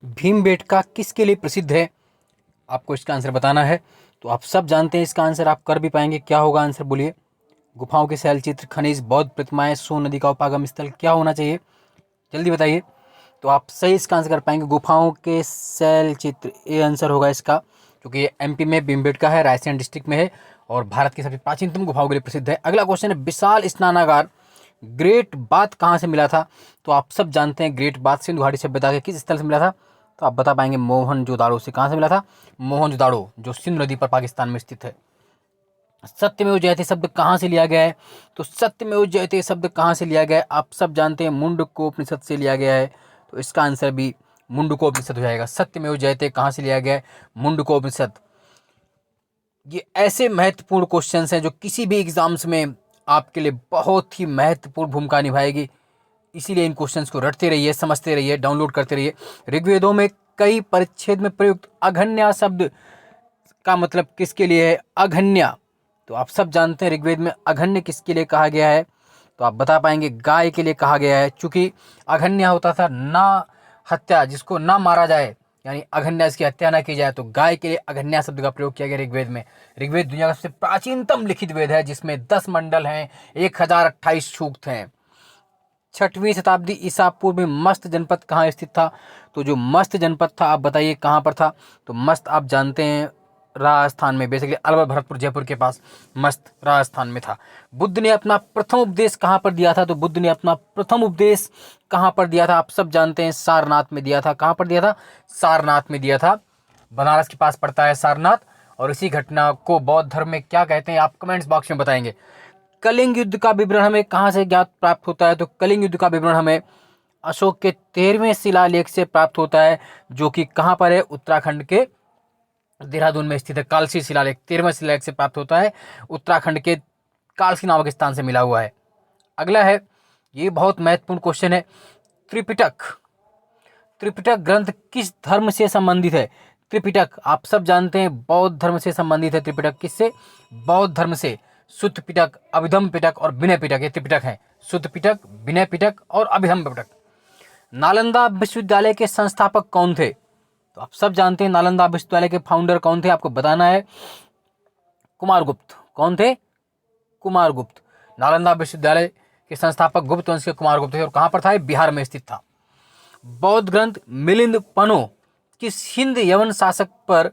भीमबेटका किसके लिए प्रसिद्ध है? आपको इसका आंसर बताना है। तो आप सब जानते हैं इसका आंसर, आप कर भी पाएंगे। क्या होगा आंसर, बोलिए। गुफाओं के शैलचित्र, खनिज, बौद्ध प्रतिमाएं, सोन नदी का उपागम स्थल, क्या होना चाहिए? जल्दी बताइए। तो आप सही इसका आंसर कर पाएंगे, गुफाओं के शैलचित्र, ये आंसर होगा इसका, क्योंकि ये एमपी में भीमबेटका है, रायसेन डिस्ट्रिक्ट में है और भारत की सबसे प्राचीनतम गुफाओं के लिए प्रसिद्ध है। अगला क्वेश्चन है, विशाल स्नानागार ग्रेट बाथ कहाँ से मिला था? तो आप सब जानते हैं ग्रेट बाथ सिंधु घाटी सभ्यता के किस स्थल से मिला था? तो आप बता पाएंगे मोहनजोदाड़ो से। कहाँ से मिला था? मोहनजोदाड़ो, जो सिंधु नदी पर पाकिस्तान में स्थित है। सत्यमेव जयते शब्द कहाँ से लिया गया है? तो सत्यमेव जयते शब्द कहाँ से लिया गया है? आप सब जानते हैं मुंडकोपनिषद से लिया गया है। तो इसका आंसर भी मुंडकोपनिषद हो जाएगा। सत्यमेव जयते कहाँ से लिया गया है? मुंडकोपनिषद। ये ऐसे महत्वपूर्ण क्वेश्चंस हैं जो किसी भी एग्जाम्स में आपके लिए बहुत ही महत्वपूर्ण भूमिका निभाएगी। इसीलिए इन क्वेश्चंस को रटते रहिए, समझते रहिए, डाउनलोड करते रहिए। ऋग्वेदों में कई परिच्छेद में प्रयुक्त अघन्या शब्द का मतलब किसके लिए है? अघन्या। तो आप सब जानते हैं ऋग्वेद में अघन्य किसके लिए कहा गया है? तो आप बता पाएंगे गाय के लिए कहा गया है, चूंकि अघन्या होता था ना हत्या, जिसको ना मारा जाए, यानी अघन्या, इसकी हत्या ना की जाए, तो गाय के लिए अघन्या शब्द का प्रयोग किया गया ऋग्वेद में। ऋग्वेद दुनिया का सबसे प्राचीनतम लिखित वेद है, जिसमें 10 मंडल हैं, 1028 सूक्त हैं। 6वीं शताब्दी ईसा पूर्व में मस्त जनपद कहाँ स्थित था? तो जो मस्त जनपद था, आप बताइए कहाँ पर था? तो मस्त आप जानते हैं राजस्थान में, बेसिकली अलवर भरतपुर जयपुर के पास मस्त राजस्थान में था। बुद्ध ने अपना प्रथम उपदेश कहाँ पर दिया था? तो बुद्ध ने अपना प्रथम उपदेश कहाँ पर दिया था? आप सब जानते हैं सारनाथ में दिया था। कहाँ पर दिया था? सारनाथ में दिया था। बनारस के पास पड़ता है सारनाथ। और इसी घटना को बौद्ध धर्म में क्या कहते हैं, आप कमेंट्स बॉक्स में बताएंगे। कलिंग युद्ध का विवरण हमें कहाँ से ज्ञात प्राप्त होता है? तो कलिंग युद्ध का विवरण हमें अशोक के 13वें शिलालेख से प्राप्त होता है, जो कि कहाँ पर है? उत्तराखंड के देहरादून में स्थित है। कालसी शिलालेख 13वें शिलालेख से प्राप्त होता है, उत्तराखंड के कालसी नामक स्थान से मिला हुआ है। अगला है, ये बहुत महत्वपूर्ण क्वेश्चन है, त्रिपिटक। त्रिपिटक ग्रंथ किस धर्म से संबंधित है? त्रिपिटक आप सब जानते हैं बौद्ध धर्म से संबंधित है। त्रिपिटक किससे? बौद्ध धर्म से। शुद्ध पिटक, अभिधम पिटक और विनय पिटक, ये त्रिपिटक है। शुद्ध पिटक, विनय पिटक और अभिधम पिटक। नालंदा विश्वविद्यालय के संस्थापक कौन थे? तो आप सब जानते हैं नालंदा विश्वविद्यालय के फाउंडर कौन थे, आपको बताना है। कुमारगुप्त। कौन थे? कुमारगुप्त। नालंदा विश्वविद्यालय के संस्थापक गुप्त वंश के कुमारगुप्त थे। और कहाँ पर था? बिहार में स्थित था। बौद्ध ग्रंथ मिलिंद पनो किस हिंद यवन शासक पर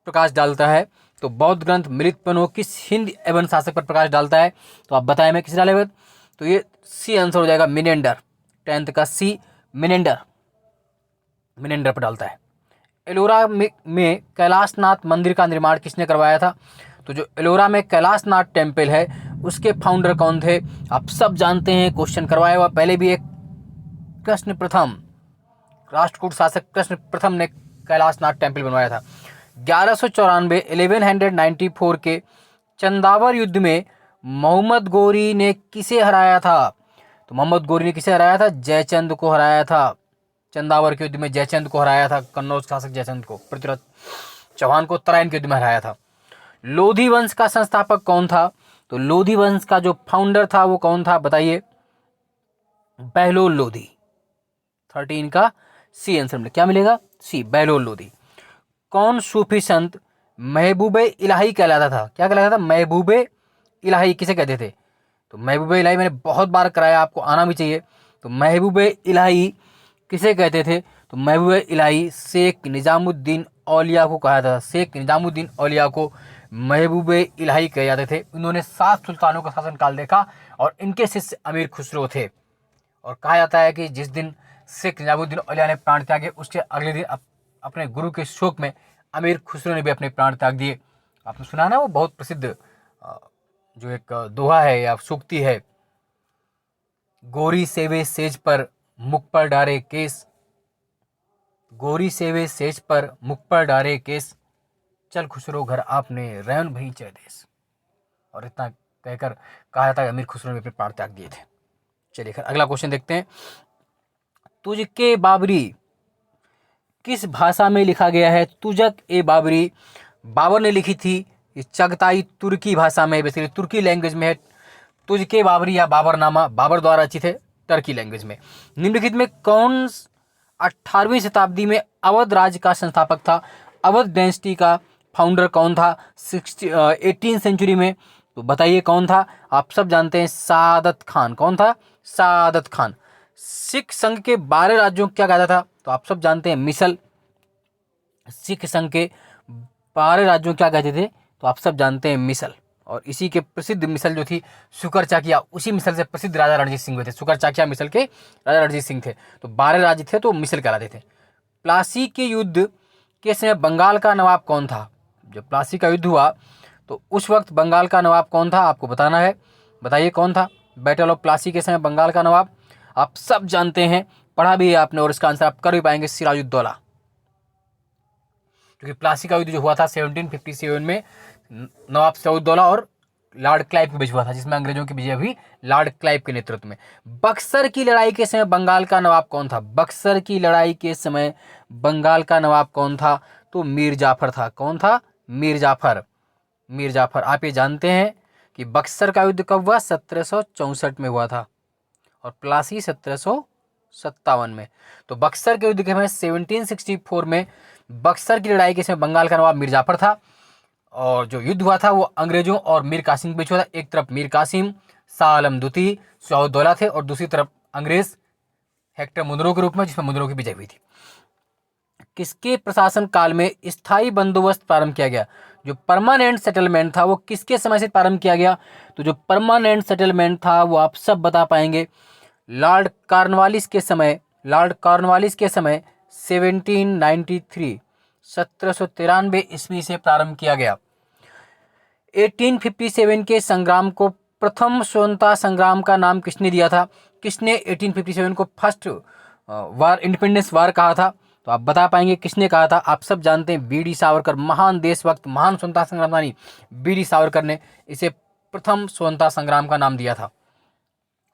प्रकाश डालता है? तो बौद्ध ग्रंथ मिलिंद पनो किस हिंद यवन शासक पर प्रकाश डालता है? तो आप बताएं मैं किस डालेगा? तो ये सी आंसर हो जाएगा, मिनेंडर। 10th का सी, मिनेंडर। मिनेंडर पर डालता है। एलोरा में कैलाशनाथ मंदिर का निर्माण किसने करवाया था? तो जो एलोरा में कैलाशनाथ टेम्पल है, उसके फाउंडर कौन थे? आप सब जानते हैं, क्वेश्चन करवाया हुआ पहले भी एक, कृष्ण प्रथम, राष्ट्रकूट शासक कृष्ण प्रथम ने कैलाशनाथ टेम्पल बनवाया था। 1194 1194 के चंदावर युद्ध में मोहम्मद गोरी ने किसे हराया था? तो मोहम्मद गोरी ने किसे हराया था? जयचंद को हराया था। चंदावर के युद्ध में जयचंद को हराया था, कन्नौज शासक जयचंद को। पृथ्वीराज चौहान को तराइन के युद्ध में हराया था। लोधी वंश का संस्थापक कौन था? तो लोधी वंश का जो फाउंडर था वो कौन था, बताइए? बहलोल लोधी। 13 का सी आंसर में क्या मिलेगा? सी, बहलोल लोधी। कौन सूफी संत महबूबे इलाही कहलाता था? क्या कहलाता था? महबूबे इलाही किसे कहते थे? तो महबूबे इलाही मैंने बहुत बार कराया, आपको आना भी चाहिए। तो महबूबे इलाही किसे कहते थे? तो महबूबे इलाही शेख निजामुद्दीन औलिया को कहा जाता था। शेख निजामुद्दीन औलिया को महबूबे इलाही कहे जाते थे। इन्होंने 7 सुल्तानों का शासनकाल देखा और इनके शिष्य अमीर खुसरो थे। और कहा जाता है कि जिस दिन शेख निजामुद्दीन औलिया ने प्राण त्यागे, उसके अगले दिन अपने गुरु के शोक में अमीर खुसरो ने भी अपने प्राण त्याग दिए। आपने सुना ना वो बहुत प्रसिद्ध जो एक दोहा है या सूक्ति है, गोरी सेवे सेज पर मुख पर डारे केस, गोरी सेवे सेज पर मुख पर डारे केस, चल खुसरो घर आपने रैन भई चय देश। और इतना कहकर कहा जाता है अमीर खुसरो ने अपने प्राण त्याग दिए थे। चलिए अगला क्वेश्चन देखते हैं। तुझके बाबरी किस भाषा में लिखा गया है? तुजक ए बाबरी बाबर ने लिखी थी, चगताई तुर्की भाषा में, बेसिकली तुर्की लैंग्वेज में है। तुझके बाबरी या बाबरनामा बाबर द्वारा रचित है टर्की लैंग्वेज में। निम्नलिखित में कौन 18वीं शताब्दी में अवध राज्य का संस्थापक था, अवध डायनेस्टी का फाउंडर कौन था 18th सेंचुरी में? तो बताइए कौन था? आप सब जानते हैं, सादत खान। कौन था? सादत खान। सिख संघ के 12 राज्यों को क्या कहता था? तो आप सब जानते हैं, मिसल। सिख संघ के 12 राज्यों क्या कहते थे? तो आप सब जानते हैं, मिसल। और इसी के प्रसिद्ध मिसल जो थी सुकर चाकिया, उसी मिसल से प्रसिद्ध राजा रणजीत सिंह हुए थे। सुकर चाकिया मिसल के राजा रणजीत सिंह थे। तो 12 राज्य थे तो मिसल कहलाते थे। प्लासी के युद्ध के समय बंगाल का नवाब कौन था? जब प्लासी का युद्ध हुआ तो उस वक्त बंगाल का नवाब कौन था? आपको बताना है। बताइए कौन था? बैटल ऑफ प्लासी के समय बंगाल का नवाब आप सब जानते हैं, पढ़ा भी है आपने, और इसका आंसर आप कर भी पाएंगे, सिराजुद्दौला। क्योंकि प्लासी का युद्ध जो हुआ था 1757 में नवाब सिराजुद्दौला और लॉर्ड क्लाइव के बीच हुआ था, जिसमें अंग्रेजों की विजय हुई लॉर्ड क्लाइव के नेतृत्व में। बक्सर की लड़ाई के समय बंगाल का नवाब कौन था? बक्सर की लड़ाई के समय बंगाल का नवाब कौन था? तो मीर जाफर था। कौन था? मीर जाफर। मीर जाफर। आप ये जानते हैं कि बक्सर का युद्ध कब हुआ? 1764 में हुआ था और प्लासी 1757 में। तो बक्सर के युद्ध के समय 1764 में बक्सर की लड़ाई के समय बंगाल का नवाब मीर जाफर था, और जो युद्ध हुआ था वो अंग्रेजों और मीर कासिम के बीच हुआ था। एक तरफ मीर कासिम, शाह आलम द्वितीय, सिराजुद्दौला थे, और दूसरी तरफ अंग्रेज हेक्टर मुनरो के रूप में, जिसमें मुनरो की विजय हुई थी। किसके प्रशासन काल में स्थायी बंदोबस्त प्रारंभ किया गया? जो परमानेंट सेटलमेंट था वो किसके समय से प्रारंभ किया गया? तो जो परमानेंट सेटलमेंट था वो आप सब बता पाएंगे, लॉर्ड कॉर्नवालिस के समय। लॉर्ड कॉर्नवालिस के समय 1793 1793 ईस्वी से प्रारंभ किया गया। 1857 के संग्राम को प्रथम स्वतंत्रता संग्राम का नाम किसने दिया था? किसने 1857 को फर्स्ट वार, इंडिपेंडेंस वार कहा था? तो आप बता पाएंगे किसने कहा था? आप सब जानते हैं, बी डी सावरकर। महान देशभक्त, महान स्वतंत्रता संग्रामी बी डी सावरकर ने इसे प्रथम स्वतंत्रता संग्राम का नाम दिया था।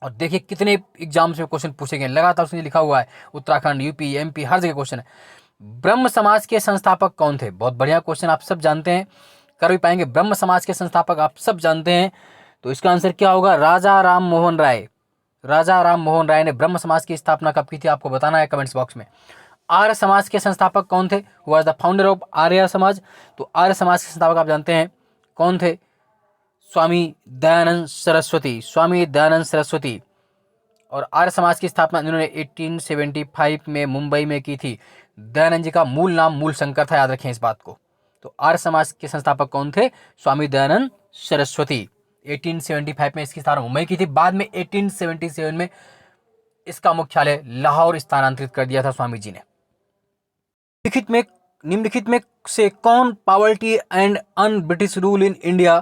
और देखिए कितने एग्जाम्स में क्वेश्चन पूछे गए, लगातार उसने लिखा हुआ है, उत्तराखंड, यूपी, एमपी, हर जगह क्वेश्चन है। ब्रह्म समाज के संस्थापक कौन थे? बहुत बढ़िया क्वेश्चन, आप सब जानते हैं, कर भी पाएंगे। ब्रह्म समाज के संस्थापक आप सब जानते हैं, तो इसका आंसर क्या होगा? राजा राम मोहन राय। राजा राम मोहन राय ने ब्रह्म समाज की स्थापना कब की थी? आपको बताना है कमेंट्स बॉक्स में। आर्य समाज के संस्थापक कौन थे? Was the founder of Arya Samaj. तो आर्य समाज के संस्थापक आप जानते हैं कौन थे? स्वामी दयानंद सरस्वती। स्वामी दयानंद सरस्वती। और आर्य समाज की स्थापना इन्होंने 1875 में मुंबई में की थी। दयानंद जी का मूल नाम मूल शंकर था, याद रखें इस बात को। तो आर्य समाज के संस्थापक कौन थे? स्वामी दयानंद सरस्वती। 1875 में इसकी स्थापना मुंबई की थी। बाद में 1877 में इसका मुख्यालय लाहौर स्थानांतरित कर दिया था स्वामी जी ने। निम्नलिखित में से कौन poverty and un British rule in India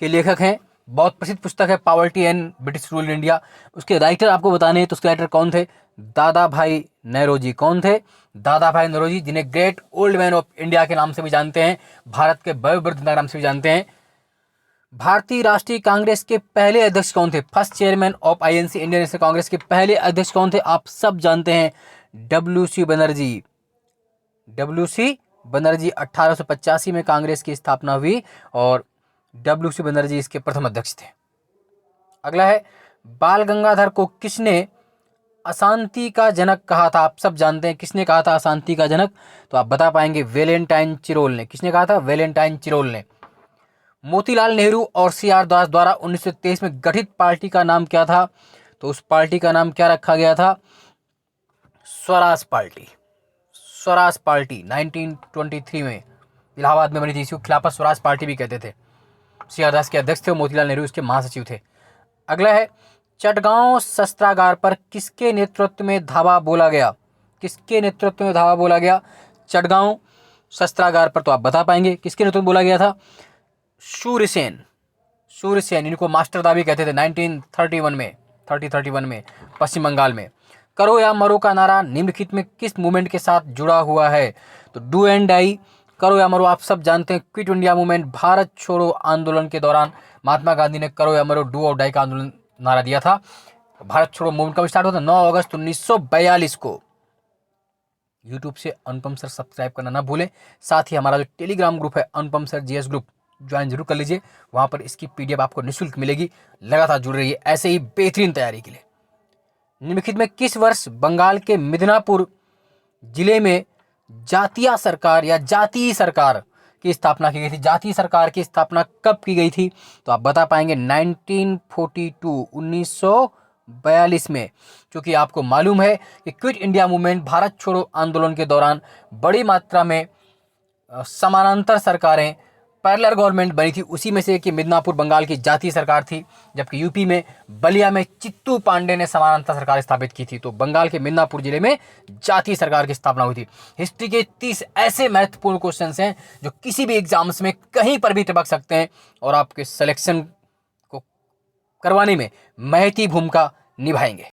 के लेखक हैं? बहुत प्रसिद्ध पुस्तक है poverty and British rule in India. उसके राइटर आपको बताने हैं, तो उसके राइटर कौन थे? दादा भाई नौरोजी। कौन थे? दादा भाई नौरोजी, जिन्हें great old man of India के नाम से भी जानते हैं, भारत के वयोवृद्ध नेता के नाम से भी जानते हैं। भारतीय राष्ट्रीय कांग्रेस के पहले अध्यक्ष कौन थे? First chairman of INC, Indian national Congress के पहले अध्यक्ष कौन थे? आप सब जानते हैं, डब्ल्यूसी बनर्जी। डब्ल्यूसी बनर्जी 1885 में कांग्रेस की स्थापना हुई और डब्ल्यूसी बनर्जी इसके प्रथम अध्यक्ष थे। अगला है, बाल गंगाधर को किसने अशांति का जनक कहा था? आप सब जानते हैं किसने कहा था अशांति का जनक? तो आप बता पाएंगे, वेलेंटाइन चिरोल ने। किसने कहा था? वेलेंटाइन चिरोल ने। मोतीलाल नेहरू और सी आर दास द्वारा 1923 में गठित पार्टी का नाम क्या था? तो उस पार्टी का नाम क्या रखा गया था? स्वराज पार्टी। स्वराज पार्टी 1923 में इलाहाबाद में बनी थी। इसको खिलाफत स्वराज पार्टी भी कहते थे। सी आर दास के अध्यक्ष थे, मोतीलाल नेहरू उसके महासचिव थे। अगला है, चटगांव शस्त्रागार पर किसके नेतृत्व में धावा बोला गया? किसके नेतृत्व में धावा बोला गया चटगांव शस्त्रागार पर? तो आप बता पाएंगे किसके नेतृत्व में बोला गया था? शूरसेन। शूरसेन, इनको मास्टर दा भी कहते थे। 1931 में पश्चिम बंगाल में। करो या मरो का नारा निम्नलिखित में किस मूवमेंट के साथ जुड़ा हुआ है? तो डू एंड डाई, करो या मरो आप सब जानते हैं, क्विट इंडिया मूवमेंट, भारत छोड़ो आंदोलन के दौरान महात्मा गांधी ने करो या मरो, डू और डाई का आंदोलन नारा दिया था। भारत छोड़ो मूवमेंट कब स्टार्ट हुआ था? 9 अगस्त 1942 को। यूट्यूब से अनुपम सर सब्सक्राइब करना ना भूलें। साथ ही हमारा जो टेलीग्राम ग्रुप है अनुपम सर जीएस ग्रुप, ज्वाइन जरूर कर लीजिए। वहां पर इसकी पीडीएफ आपको निःशुल्क मिलेगी। लगातार जुड़ रहिए ऐसे ही बेहतरीन तैयारी के लिए। निम्नलिखित में किस वर्ष बंगाल के मिदनापुर जिले में जातीय सरकार या जातीय सरकार की स्थापना की गई थी। जातीय सरकार की स्थापना कब की गई थी? तो आप बता पाएंगे 1942 1942 में। क्योंकि आपको मालूम है कि क्विट इंडिया मूवमेंट, भारत छोड़ो आंदोलन के दौरान बड़ी मात्रा में समानांतर सरकारें, पैरेलल गवर्नमेंट बनी थी। उसी में से कि मिदनापुर बंगाल की जातीय सरकार थी, जबकि यूपी में बलिया में चित्तू पांडे ने समानांतर सरकार स्थापित की थी। तो बंगाल के मिदनापुर जिले में जातीय सरकार की स्थापना हुई थी। हिस्ट्री के 30 ऐसे महत्वपूर्ण क्वेश्चंस हैं जो किसी भी एग्जाम्स में कहीं पर भी टपक सकते हैं और आपके सिलेक्शन को करवाने में महती भूमिका निभाएंगे।